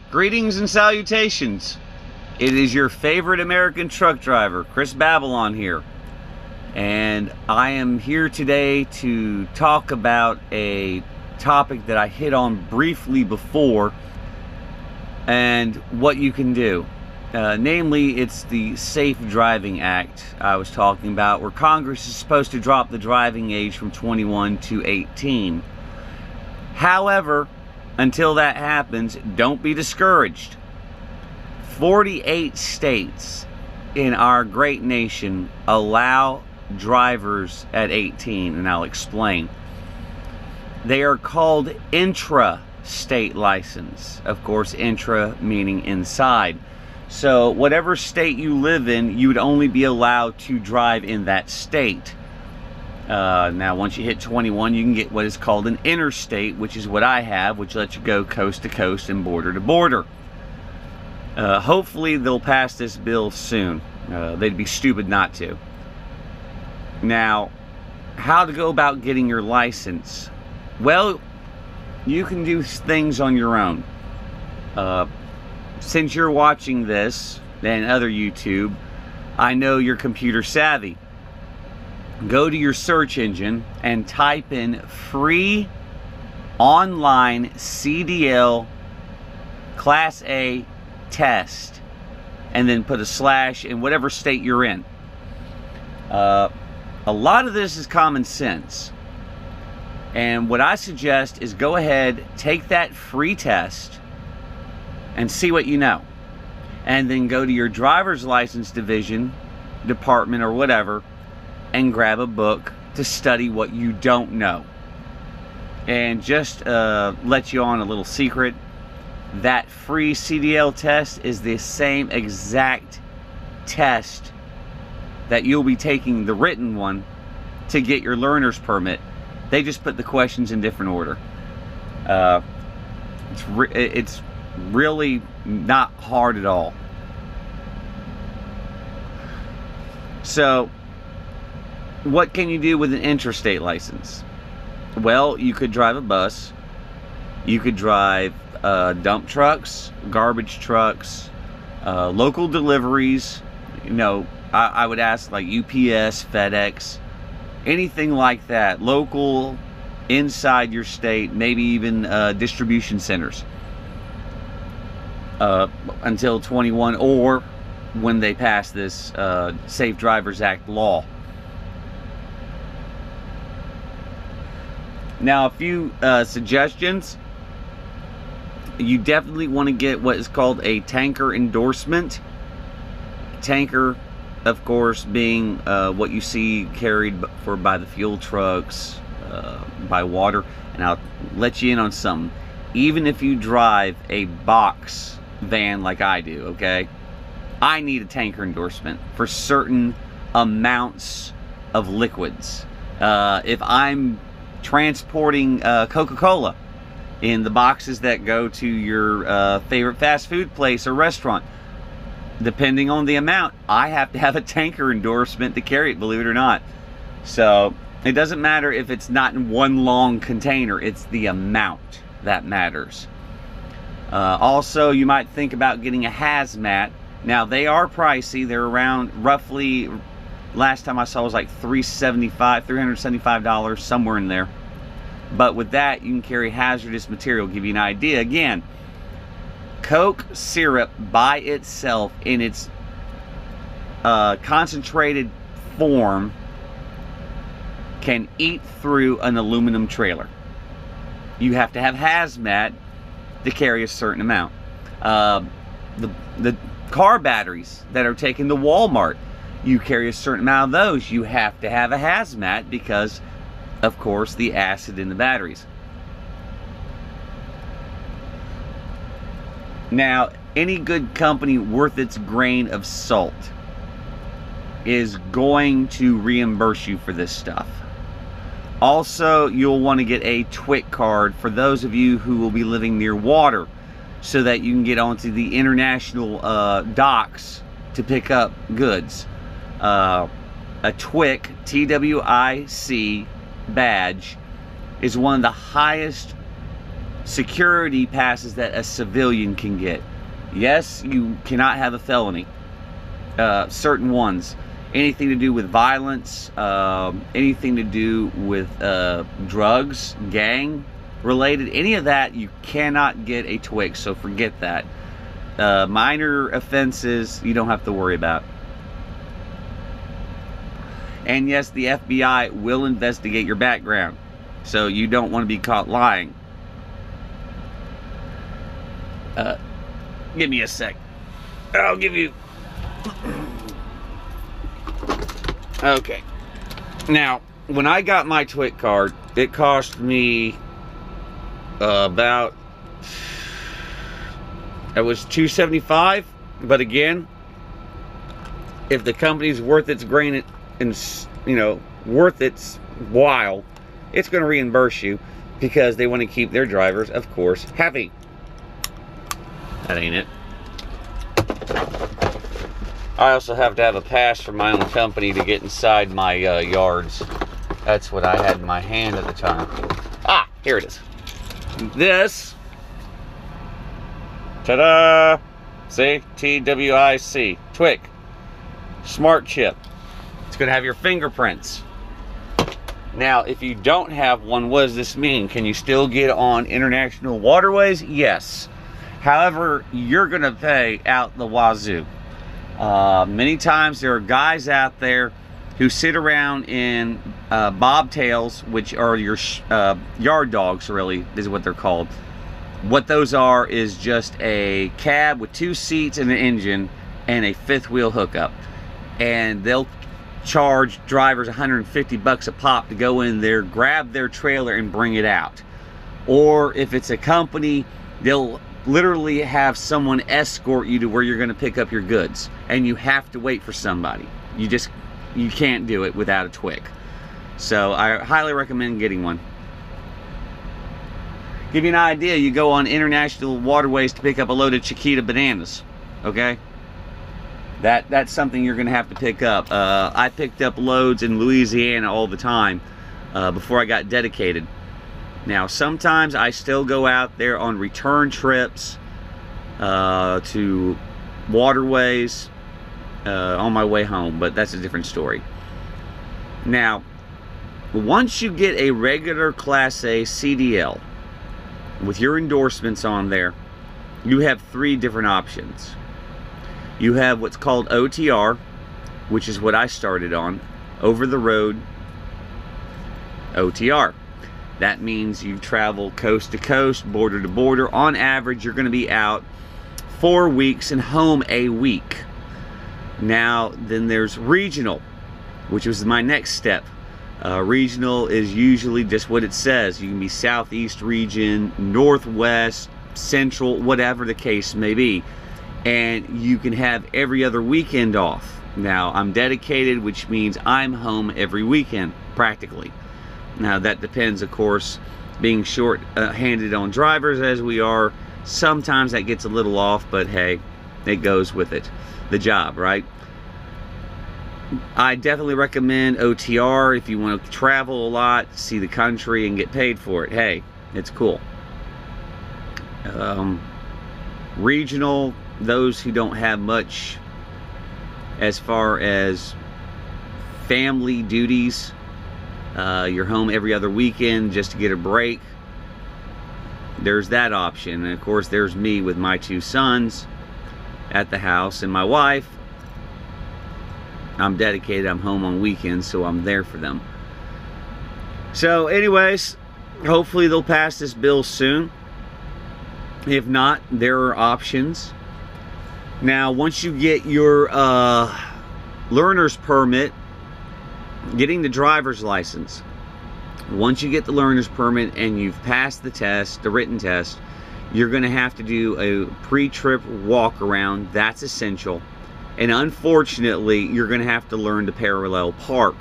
Greetings and salutations. It is your favorite American truck driver, Chris Babylon here. And I am here today to talk about a topic that I hit on briefly before and what you can do. Namely, it's the Safe Driving Act I was talking about, where Congress is supposed to drop the driving age from 21 to 18. However, until that happens, don't be discouraged. 48 states in our great nation allow drivers at 18, and I'll explain. They are called intra-state license. Of course, intra meaning inside. So whatever state you live in, you would only be allowed to drive in that state. Now, once you hit 21, you can get what is called an interstate, which is what I have, which lets you go coast to coast and border to border. Hopefully, they'll pass this bill soon. They'd be stupid not to. Now, how to go about getting your license? Well, you can do things on your own. Since you're watching this and other YouTube, I know you're computer savvy. Go to your search engine and type in free online CDL Class A test, and then put a slash in whatever state you're in. A lot of this is common sense, and what I suggest is go ahead, take that free test and see what you know, and then go to your driver's license division, department, or whatever, and grab a book to study what you don't know. And just let you on a little secret, that free CDL test is the same exact test that you'll be taking, the written one, to get your learner's permit. They just put the questions in different order. It's really not hard at all. So, what can you do with an interstate license? Well, you could drive a bus. You could drive dump trucks, garbage trucks, local deliveries. You know, I would ask like UPS, FedEx, anything like that. Local, inside your state, maybe even distribution centers. Until 21, or when they pass this Safe Drivers Act law. Now, a few suggestions. You definitely want to get what is called a tanker endorsement. Tanker, of course, being what you see carried by the fuel trucks, by water. And I'll let you in on something. Even if you drive a box van like I do, okay, I need a tanker endorsement for certain amounts of liquids. If I'm transporting Coca-Cola in the boxes that go to your favorite fast food place or restaurant, depending on the amount, I have to have a tanker endorsement to carry it, believe it or not. So it doesn't matter if it's not in one long container, it's the amount that matters. Also, you might think about getting a hazmat. Now, they are pricey. They're around roughly, last time I saw was like $375, somewhere in there. But with that, you can carry hazardous material. Give you an idea. Again, Coke syrup by itself in its concentrated form can eat through an aluminum trailer. You have to have hazmat to carry a certain amount. The car batteries that are taken to Walmart, you carry a certain amount of those. You have to have a hazmat because, of course, the acid in the batteries. Now, any good company worth its grain of salt is going to reimburse you for this stuff. Also, you'll want to get a TWIC card for those of you who will be living near water, so that you can get onto the international docks to pick up goods. A TWIC, T-W-I-C badge, is one of the highest security passes that a civilian can get. Yes, you cannot have a felony. Certain ones. Anything to do with violence, anything to do with drugs, gang related, any of that, you cannot get a TWIC, so forget that. Minor offenses, you don't have to worry about. And yes, the FBI will investigate your background, so you don't want to be caught lying. Give me a sec. I'll give you... Okay. Now, when I got my TWIC card, it cost me about... It was $275, but again, if the company's worth its grain and, you know, worth its while, it's going to reimburse you because they want to keep their drivers, of course, happy. That ain't it. I also have to have a pass from my own company to get inside my yards. That's what I had in my hand at the time. Ah, here it is. This, ta-da! See, TWIC, TWIC, smart chip. It's gonna have your fingerprints. Now, if you don't have one, what does this mean? Can you still get on international waterways? Yes. However, you're gonna pay out the wazoo. Many times there are guys out there who sit around in bobtails, which are your yard dogs, really, is what they're called. What those are is just a cab with 2 seats and an engine and a 5th wheel hookup. And they'll charge drivers $150 a pop to go in there, grab their trailer and bring it out. Or if it's a company, they'll literally have someone escort you to where you're going to pick up your goods, and you have to wait for somebody. You can't do it without a TWIC. So I highly recommend getting one. Give you an idea, you go on international waterways to pick up a load of Chiquita bananas, okay? That's something you're going to have to pick up. I picked up loads in Louisiana all the time before I got dedicated. Now, sometimes I still go out there on return trips to waterways on my way home, but that's a different story. Now, once you get a regular Class A CDL with your endorsements on there, you have 3 different options. You have what's called OTR, which is what I started on, over the road OTR. That means you travel coast to coast, border to border. On average, you're going to be out 4 weeks and home a week. Now, then there's regional, which was my next step. Regional is usually just what it says. You can be Southeast region, Northwest, Central, whatever the case may be. And you can have every other weekend off. Now, I'm dedicated, which means I'm home every weekend, practically. Now, that depends, of course, being short-handed on drivers as we are. Sometimes that gets a little off, but hey, it goes with it. The job, right? I definitely recommend OTR if you want to travel a lot, see the country, and get paid for it. Hey, it's cool. Regional, those who don't have much as far as family duties, you're home every other weekend just to get a break, there's that option. And of course there's me with my 2 sons at the house, and my wife, I'm dedicated, I'm home on weekends, so I'm there for them. So anyways, hopefully they'll pass this bill soon. If not, there are options. Now, once you get your learner's permit, getting the driver's license, once you get the learner's permit and you've passed the test, the written test, you're going to have to do a pre-trip walk around. That's essential. And unfortunately, you're going to have to learn to parallel park.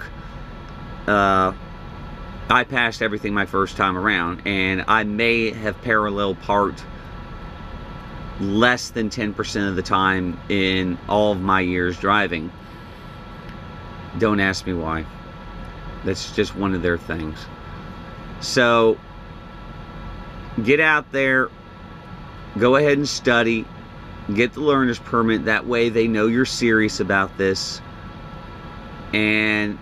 I passed everything my first time around, and I may have parallel parked less than 10% of the time in all of my years driving. Don't ask me why. That's just one of their things. So get out there, go ahead and study, get the learner's permit. That way they know you're serious about this. And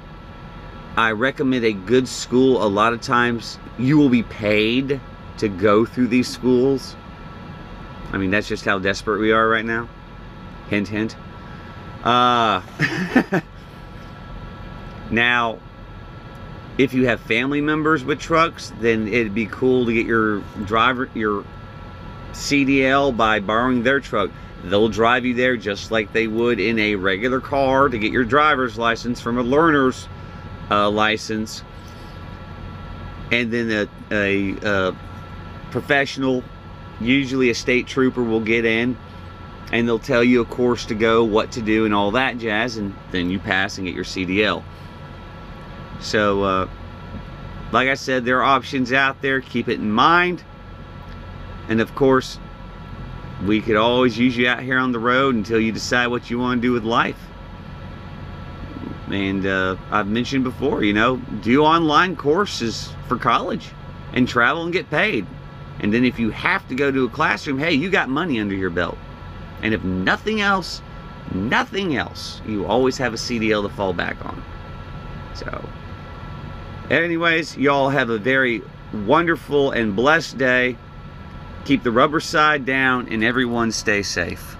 I recommend a good school. A lot of times you will be paid to go through these schools. I mean, that's just how desperate we are right now. Hint, hint. Now, if you have family members with trucks, then it'd be cool to get your CDL by borrowing their truck. They'll drive you there just like they would in a regular car to get your driver's license from a learner's license. And then a professional, usually a state trooper, will get in and they'll tell you a course to go, what to do, and all that jazz, and then you pass and get your CDL. So like I said, there are options out there. Keep it in mind. And of course, we could always use you out here on the road until you decide what you want to do with life. And I've mentioned before, you know, do online courses for college and travel and get paid. And then if you have to go to a classroom, hey, you got money under your belt. And if nothing else, you always have a CDL to fall back on. So anyways, y'all have a very wonderful and blessed day. Keep the rubber side down and everyone stay safe.